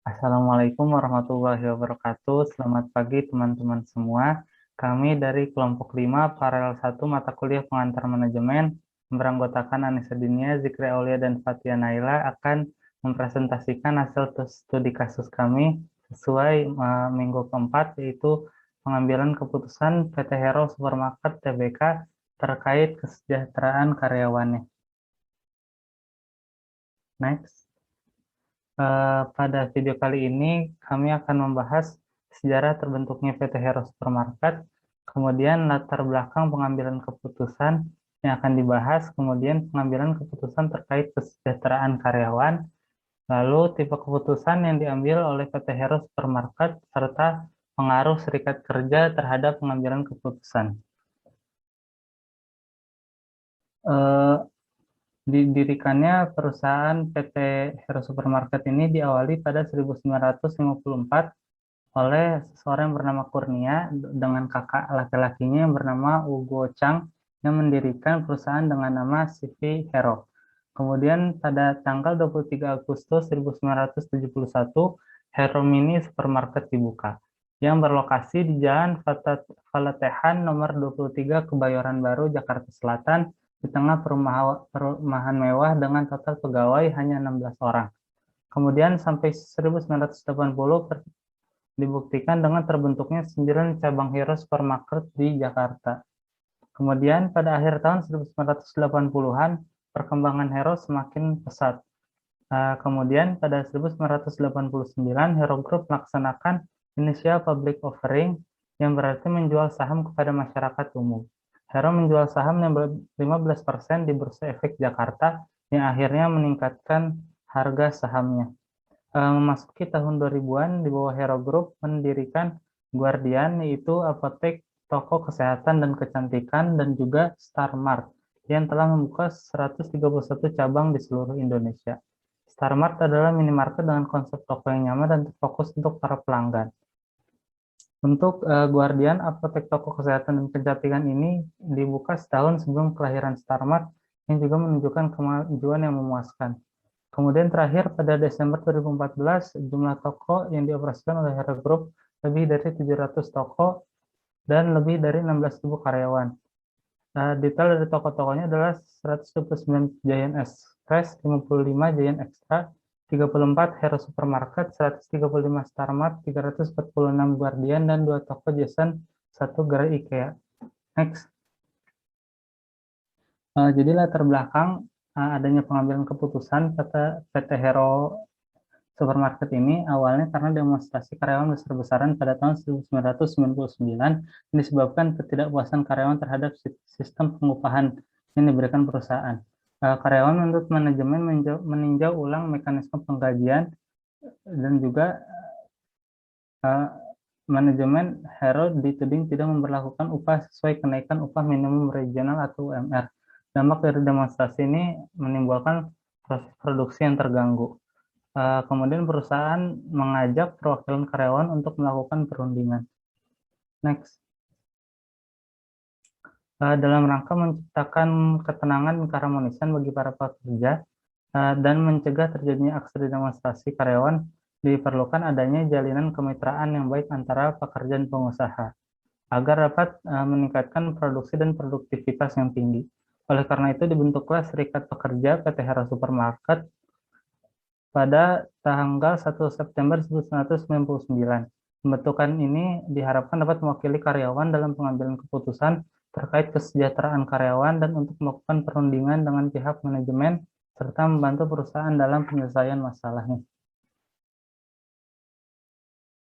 Assalamualaikum warahmatullahi wabarakatuh. Selamat pagi teman-teman semua. Kami dari kelompok 5 paralel 1 mata kuliah pengantar manajemen beranggotakan Anissa Dinia, Zikri Aulia, dan Fatia Naila akan mempresentasikan hasil studi kasus kami sesuai minggu keempat, yaitu pengambilan keputusan PT Hero Supermarket Tbk terkait kesejahteraan karyawannya. Next. Pada video kali ini kami akan membahas sejarah terbentuknya PT Hero Supermarket, kemudian latar belakang pengambilan keputusan yang akan dibahas, kemudian pengambilan keputusan terkait kesejahteraan karyawan, lalu tipe keputusan yang diambil oleh PT Hero Supermarket, serta pengaruh serikat kerja terhadap pengambilan keputusan. Eh, Didirikannya perusahaan PT Hero Supermarket ini diawali pada 1954 oleh seseorang yang bernama Kurnia dengan kakak laki-lakinya yang bernama Ugo Chang yang mendirikan perusahaan dengan nama CV Hero. Kemudian pada tanggal 23 Agustus 1971, Hero Mini Supermarket dibuka, yang berlokasi di Jalan Falatehan nomor 23 Kebayoran Baru, Jakarta Selatan, di tengah perumahan mewah dengan total pegawai hanya 16 orang. Kemudian sampai 1980 dibuktikan dengan terbentuknya 9 cabang Hero Supermarket di Jakarta. Kemudian pada akhir tahun 1980-an, perkembangan Hero semakin pesat. Kemudian pada 1989, Hero Group melaksanakan initial public offering yang berarti menjual saham kepada masyarakat umum. Hero menjual saham 15% di Bursa Efek Jakarta yang akhirnya meningkatkan harga sahamnya. Memasuki tahun 2000-an, di bawah Hero Group mendirikan Guardian, yaitu apotek, toko kesehatan dan kecantikan, dan juga Star Mart yang telah membuka 131 cabang di seluruh Indonesia. Star Mart adalah minimarket dengan konsep toko yang nyaman dan terfokus untuk para pelanggan. Untuk Guardian, apotek, toko kesehatan dan kecantikan ini dibuka setahun sebelum kelahiran Star Mart yang juga menunjukkan kemajuan yang memuaskan. Kemudian terakhir pada Desember 2014, jumlah toko yang dioperasikan oleh Hero Group lebih dari 700 toko dan lebih dari 16.000 karyawan. Detail dari toko-tokonya adalah 129 Giant Express, 55 Giant Extra, 34 Hero Supermarket, 135 Star Mart, 346 Guardian, dan 2 toko Jason, 1 gerai IKEA. Next. Jadi latar belakang adanya pengambilan keputusan PT Hero Supermarket ini awalnya karena demonstrasi karyawan besar-besaran pada tahun 1999 yang disebabkan ketidakpuasan karyawan terhadap sistem pengupahan yang diberikan perusahaan. Karyawan menuntut manajemen meninjau ulang mekanisme penggajian dan juga manajemen Hero dituding tidak memperlakukan upah sesuai kenaikan upah minimum regional atau UMR. Dampak dari demonstrasi ini menimbulkan proses produksi yang terganggu. Kemudian perusahaan mengajak perwakilan karyawan untuk melakukan perundingan. Next. Dalam rangka menciptakan ketenangan dan keharmonisan bagi para pekerja dan mencegah terjadinya aksi demonstrasi karyawan, diperlukan adanya jalinan kemitraan yang baik antara pekerja dan pengusaha agar dapat meningkatkan produksi dan produktivitas yang tinggi. Oleh karena itu dibentuklah Serikat Pekerja PT Hero Supermarket pada tanggal 1 September 1999. Pembentukan ini diharapkan dapat mewakili karyawan dalam pengambilan keputusan terkait kesejahteraan karyawan dan untuk melakukan perundingan dengan pihak manajemen serta membantu perusahaan dalam penyelesaian masalahnya.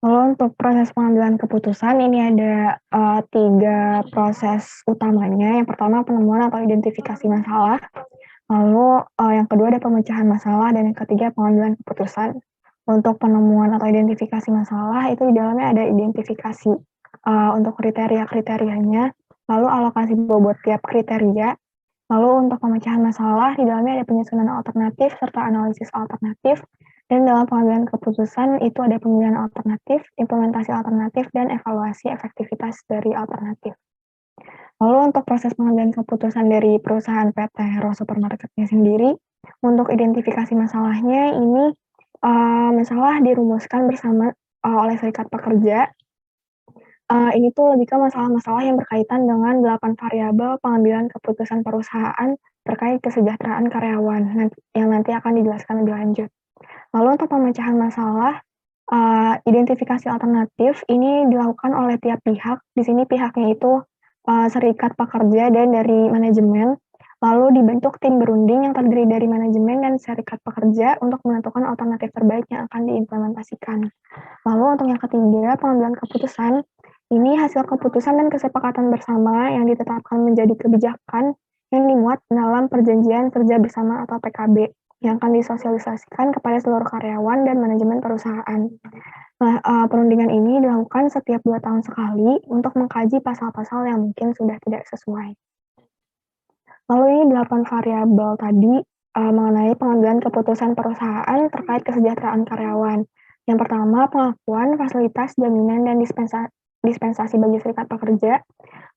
Lalu untuk proses pengambilan keputusan ini ada 3 proses utamanya. Yang pertama penemuan atau identifikasi masalah. Lalu yang kedua ada pemecahan masalah dan yang ketiga pengambilan keputusan. Untuk penemuan atau identifikasi masalah itu di dalamnya ada identifikasi untuk kriteria-kriterianya, lalu alokasi bobot tiap kriteria. Lalu untuk pemecahan masalah di dalamnya ada penyusunan alternatif serta analisis alternatif. Dan dalam pengambilan keputusan itu ada pemilihan alternatif, implementasi alternatif, dan evaluasi efektivitas dari alternatif. Lalu untuk proses pengambilan keputusan dari perusahaan PT Hero Supermarketnya sendiri, untuk identifikasi masalahnya ini masalah dirumuskan bersama oleh serikat pekerja. Ini tuh lebih ke masalah-masalah yang berkaitan dengan 8 variabel pengambilan keputusan perusahaan terkait kesejahteraan karyawan, yang nanti akan dijelaskan lebih lanjut. Lalu untuk pemecahan masalah, identifikasi alternatif ini dilakukan oleh tiap pihak. Di sini pihaknya itu, serikat pekerja dan dari manajemen, lalu dibentuk tim berunding yang terdiri dari manajemen dan serikat pekerja untuk menentukan alternatif terbaik yang akan diimplementasikan. Lalu untuk yang ketiga, pengambilan keputusan. Ini hasil keputusan dan kesepakatan bersama yang ditetapkan menjadi kebijakan yang dimuat dalam perjanjian kerja bersama atau PKB yang akan disosialisasikan kepada seluruh karyawan dan manajemen perusahaan. Nah, perundingan ini dilakukan setiap 2 tahun sekali untuk mengkaji pasal-pasal yang mungkin sudah tidak sesuai. Lalu ini 8 variabel tadi mengenai pengambilan keputusan perusahaan terkait kesejahteraan karyawan. Yang pertama, pengakuan fasilitas jaminan dan dispensasi bagi serikat pekerja,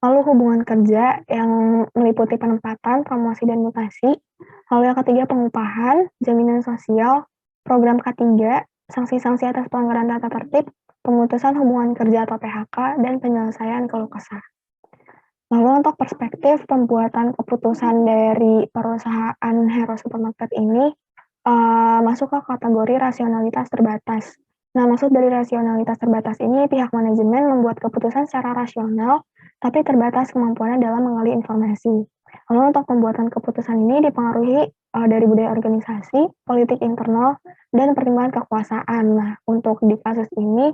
lalu hubungan kerja yang meliputi penempatan, promosi, dan mutasi, lalu yang ketiga pengupahan, jaminan sosial, program K3, sanksi-sanksi atas pelanggaran tata tertib, pemutusan hubungan kerja atau PHK, dan penyelesaian keluh kesah. Lalu untuk perspektif pembuatan keputusan dari perusahaan Hero Supermarket ini masuk ke kategori rasionalitas terbatas. Nah, maksud dari rasionalitas terbatas ini pihak manajemen membuat keputusan secara rasional, tapi terbatas kemampuannya dalam menggali informasi. Lalu untuk pembuatan keputusan ini dipengaruhi dari budaya organisasi, politik internal, dan pertimbangan kekuasaan. Nah, untuk di kasus ini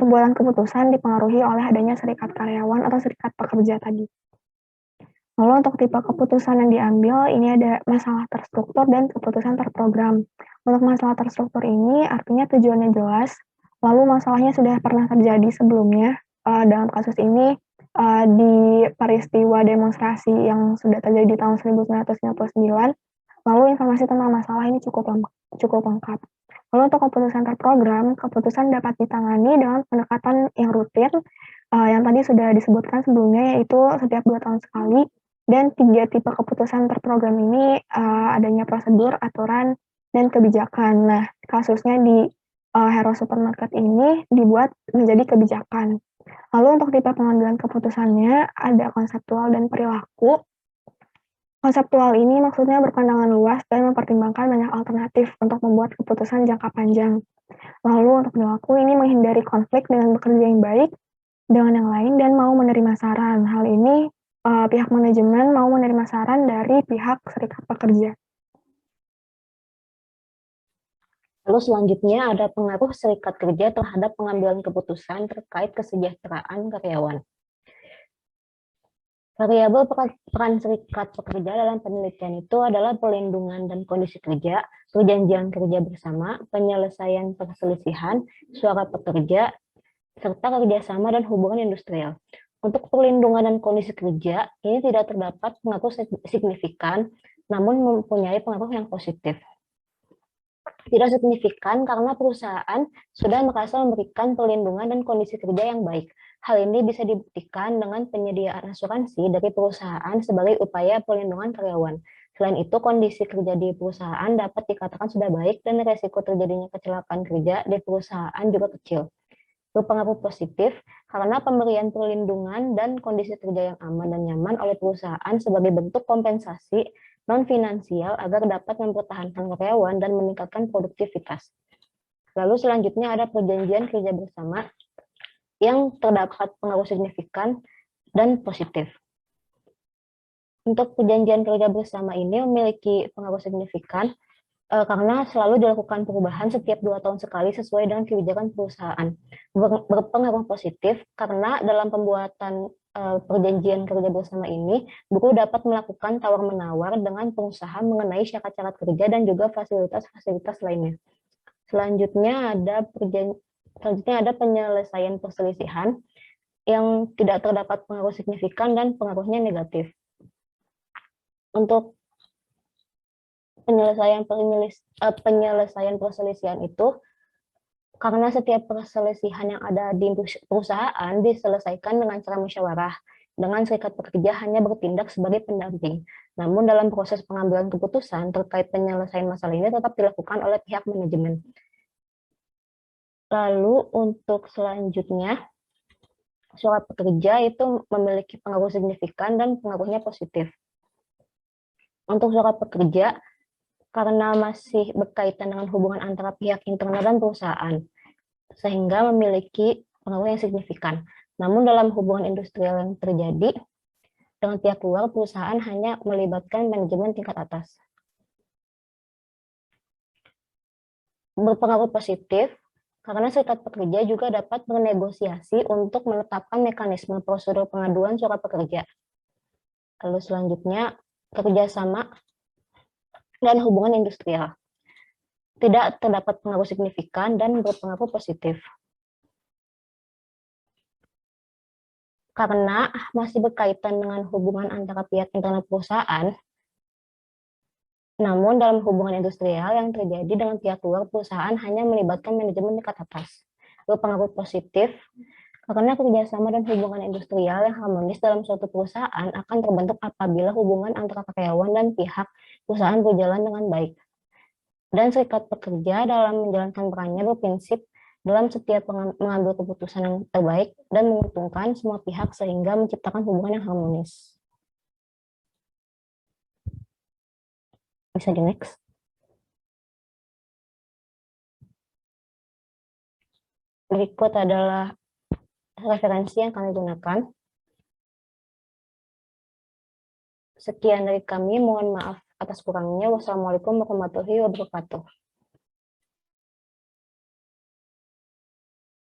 pembuatan keputusan dipengaruhi oleh adanya serikat karyawan atau serikat pekerja tadi. Lalu untuk tipe keputusan yang diambil, ini ada masalah terstruktur dan keputusan terprogram. Untuk masalah terstruktur ini artinya tujuannya jelas, lalu masalahnya sudah pernah terjadi sebelumnya. Dalam kasus ini di peristiwa demonstrasi yang sudah terjadi di tahun 1999, lalu informasi tentang masalah ini cukup lengkap. Lalu untuk keputusan terprogram, keputusan dapat ditangani dengan pendekatan yang rutin, yang tadi sudah disebutkan sebelumnya, yaitu setiap 2 tahun sekali. Dan 3 tipe keputusan terprogram ini adanya prosedur, aturan, dan kebijakan. Nah, kasusnya di Hero Supermarket ini dibuat menjadi kebijakan. Lalu untuk tipe pengambilan keputusannya ada konseptual dan perilaku. Konseptual ini maksudnya berpandangan luas dan mempertimbangkan banyak alternatif untuk membuat keputusan jangka panjang. Lalu untuk perilaku ini menghindari konflik dengan bekerja yang baik dengan yang lain dan mau menerima saran. Hal ini pihak manajemen mau menerima saran dari pihak serikat pekerja. Lalu selanjutnya ada pengaruh serikat kerja terhadap pengambilan keputusan terkait kesejahteraan karyawan. Variabel peran serikat pekerja dalam penelitian itu adalah perlindungan dan kondisi kerja, perjanjian kerja bersama, penyelesaian perselisihan, suara pekerja, serta kerjasama dan hubungan industrial. Untuk perlindungan dan kondisi kerja, ini tidak terdapat pengaruh signifikan, namun mempunyai pengaruh yang positif. Tidak signifikan karena perusahaan sudah merasa memberikan perlindungan dan kondisi kerja yang baik. Hal ini bisa dibuktikan dengan penyediaan asuransi dari perusahaan sebagai upaya perlindungan karyawan. Selain itu, kondisi kerja di perusahaan dapat dikatakan sudah baik dan risiko terjadinya kecelakaan kerja di perusahaan juga kecil. Berpengaruh positif karena pemberian perlindungan dan kondisi kerja yang aman dan nyaman oleh perusahaan sebagai bentuk kompensasi non-finansial agar dapat mempertahankan karyawan dan meningkatkan produktivitas. Lalu selanjutnya ada perjanjian kerja bersama yang terdapat pengaruh signifikan dan positif. Untuk perjanjian kerja bersama ini memiliki pengaruh signifikan karena selalu dilakukan perubahan setiap 2 tahun sekali sesuai dengan kebijakan perusahaan. Berpengaruh positif karena dalam pembuatan perjanjian kerja bersama ini, buruh dapat melakukan tawar-menawar dengan pengusaha mengenai syarat-syarat kerja dan juga fasilitas-fasilitas lainnya. Selanjutnya ada penyelesaian perselisihan yang tidak terdapat pengaruh signifikan dan pengaruhnya negatif. Untuk penyelesaian perselisihan itu karena setiap perselisihan yang ada di perusahaan diselesaikan dengan cara musyawarah. dengan serikat pekerja hanya bertindak sebagai pendamping. Namun dalam proses pengambilan keputusan terkait penyelesaian masalah ini tetap dilakukan oleh pihak manajemen. Lalu untuk selanjutnya, surat pekerja itu memiliki pengaruh signifikan dan pengaruhnya positif. Untuk surat pekerja, karena masih berkaitan dengan hubungan antara pihak internal dan perusahaan, sehingga memiliki pengaruh yang signifikan. Namun dalam hubungan industrial yang terjadi dengan pihak luar, perusahaan hanya melibatkan manajemen tingkat atas. Berpengaruh positif, karena serikat pekerja juga dapat bernegosiasi untuk menetapkan mekanisme prosedur pengaduan surat pekerja. Lalu selanjutnya, kerjasama dan hubungan industrial. Tidak terdapat pengaruh signifikan dan berpengaruh positif. Karena masih berkaitan dengan hubungan antara pihak internal perusahaan, namun dalam hubungan industrial yang terjadi dengan pihak luar, perusahaan hanya melibatkan manajemen tingkat atas. Berpengaruh positif, karena kerjasama dan hubungan industrial yang harmonis dalam suatu perusahaan akan terbentuk apabila hubungan antara karyawan dan pihak perusahaan berjalan dengan baik. Dan serikat pekerja dalam menjalankan perannya berprinsip dalam setiap mengambil keputusan yang terbaik dan menguntungkan semua pihak sehingga menciptakan hubungan yang harmonis. Bisa di next. Berikut adalah referensi yang kami gunakan. Sekian dari kami, mohon maaf atas kurangnya. Wassalamualaikum warahmatullahi wabarakatuh.